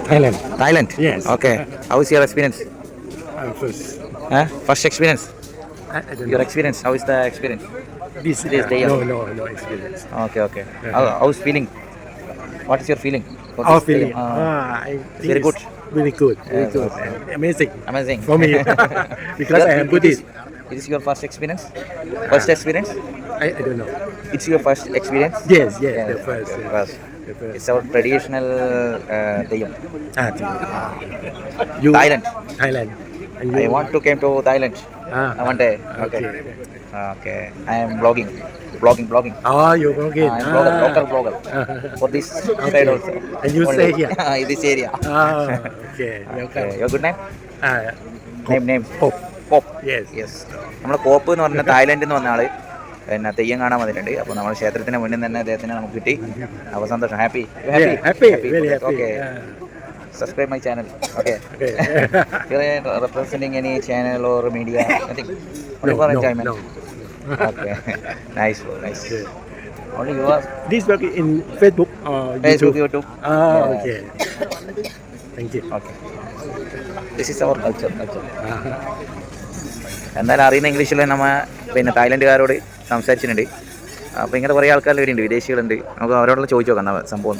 Thailand. Thailand? Yes. Okay. How is your experience? First. First experience? I don't Your know. experience? How is the experience? This day? No experience. Okay, okay. How's feeling? What is your feeling for Our this day? feeling. I It's think very good. Very good. Very Yes, good. yes. And amazing. Amazing. For me. Because I am Buddhist. It is your first experience? First experience? I don't know. It's your first experience? Yes, Yeah, the first. okay, first. The first. It's our traditional Theyyam. You, Thailand. Thailand. And I you, want to come to Thailand one day. Okay. Okay. I am blogging. Oh, you're working. I am blogger, local blogger for this side also. And you Only. stay here. In this area. Okay. Okay. Welcome. Your good name? Ah, Name. Hope. Pope Yes. Yes. നമ്മൾ pope എന്ന് പറഞ്ഞ തായ്ലൻഡിൽ നിന്ന് വന്ന ആള് പിന്നെ തെയ്യം കാണാൻ വന്നിട്ടുണ്ട്. അപ്പോൾ നമ്മൾ ക്ഷേത്രത്തിന് മുന്നിൽ തന്നെ അദ്ദേഹത്തിനെ നമുക്ക് കിട്ടി. അപ്പോൾ സന്തോഷം. Happy Very happy. Okay. Subscribe my channel. Okay. You're representing any channel or media? Nothing. Only for enjoyment. No. Okay. Nice, bro. Nice. Okay. Only you are This work in Facebook or Facebook, YouTube. Yeah. Okay. Thank you. Okay. This is our culture. എന്തായാലും അറിയുന്ന ഇംഗ്ലീഷിൽ നമ്മൾ പിന്നെ തായ്ലൻഡുകാരോട് സംസാരിച്ചിട്ടുണ്ട്. അപ്പോൾ ഇങ്ങനെ കുറേ ആൾക്കാർ വരുന്നുണ്ട്, വിദേശികളുണ്ട്. നമുക്ക് അവരോടുള്ള ചോദിച്ചു നോക്കാം എന്താ സംഭവം.